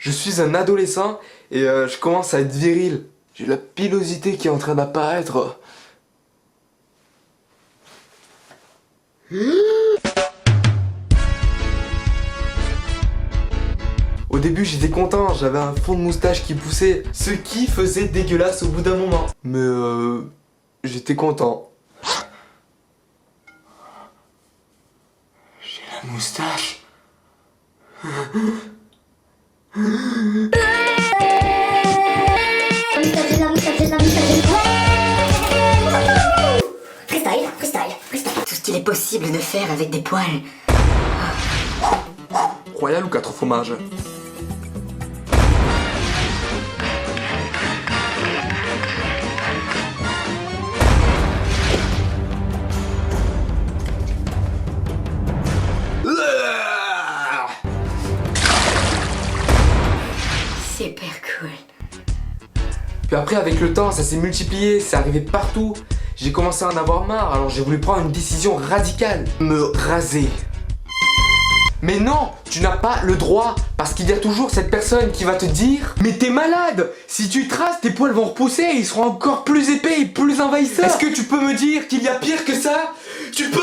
Je suis un adolescent et je commence à être viril. J'ai la pilosité qui est en train d'apparaître. Au début j'étais content, j'avais un fond de moustache qui poussait, ce qui faisait dégueulasse au bout d'un moment. Mais j'étais content. J'ai la moustache. Tout ce qu'il est possible de faire avec des poils. Royal ou 4 fromages? Super cool. Puis après avec le temps ça s'est multiplié, c'est arrivé partout. J'ai commencé à en avoir marre, alors j'ai voulu prendre une décision radicale. Me raser. Mais non, tu n'as pas le droit, parce qu'il y a toujours cette personne qui va te dire « Mais t'es malade! Si tu te rases, tes poils vont repousser et ils seront encore plus épais et plus envahisseurs! Est-ce que tu peux me dire qu'il y a pire que ça? Tu peux?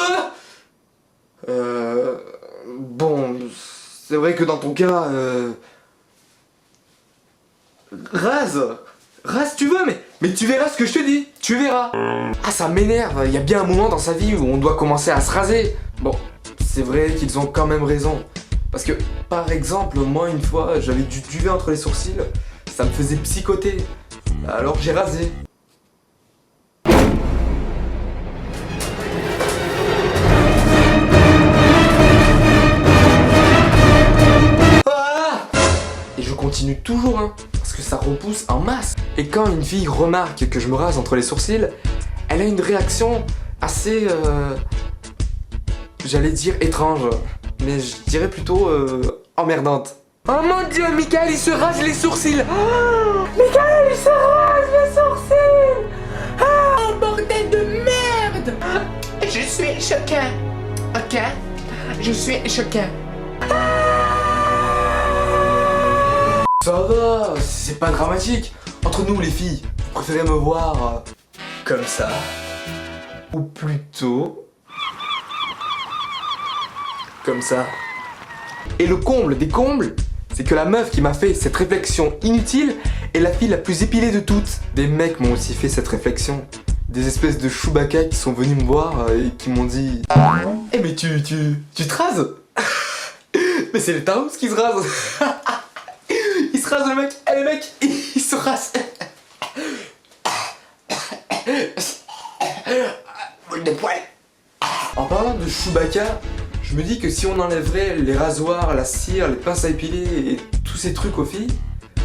Bon, c'est vrai que dans ton cas, rase tu veux, mais tu verras ce que je te dis, tu verras. Ah, ça m'énerve, il y a bien un moment dans sa vie où on doit commencer à se raser. Bon, c'est vrai qu'ils ont quand même raison. Parce que, par exemple, moi une fois, j'avais du duvet entre les sourcils, ça me faisait psychoter. Alors j'ai rasé. Et je continue toujours, hein, parce que ça repousse en masse. Et quand une fille remarque que je me rase entre les sourcils, elle a une réaction assez, j'allais dire étrange, mais je dirais plutôt emmerdante. Oh mon dieu, Michael il se rase les sourcils. Oh, Michael il se rase les sourcils. Oh bordel de merde! Je suis choqué. Ok? Je suis choqué. Ça va, c'est pas dramatique. Entre nous les filles, vous préférez me voir comme ça? Ou plutôt comme ça? Et le comble des combles, c'est que la meuf qui m'a fait cette réflexion inutile est la fille la plus épilée de toutes. Des mecs m'ont aussi fait cette réflexion. Des espèces de Chewbacca qui sont venus me voir et qui m'ont dit « Eh mais tu te rases? Mais c'est le Taos qui se rase. Il se rase le mec, et le mec, il se rase. Boule de poil. En parlant de Chewbacca, je me dis que si on enlèverait les rasoirs, la cire, les pinces à épiler et tous ces trucs aux filles,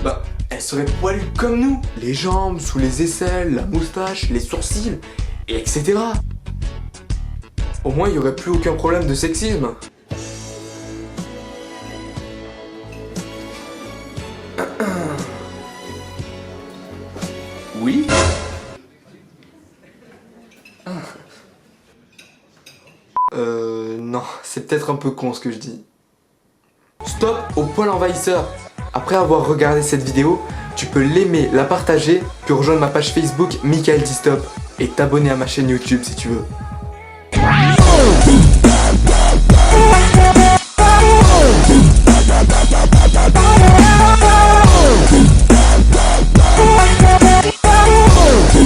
bah elles seraient poilues comme nous. Les jambes, sous les aisselles, la moustache, les sourcils, et etc. Au moins il n'y aurait plus aucun problème de sexisme. Oui? Non, c'est peut-être un peu con ce que je dis. Stop au poil envahisseur. Après avoir regardé cette vidéo, tu peux l'aimer, la partager, puis rejoindre ma page Facebook Michael dit Stop et t'abonner à ma chaîne YouTube si tu veux.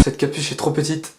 Cette capuche est trop petite.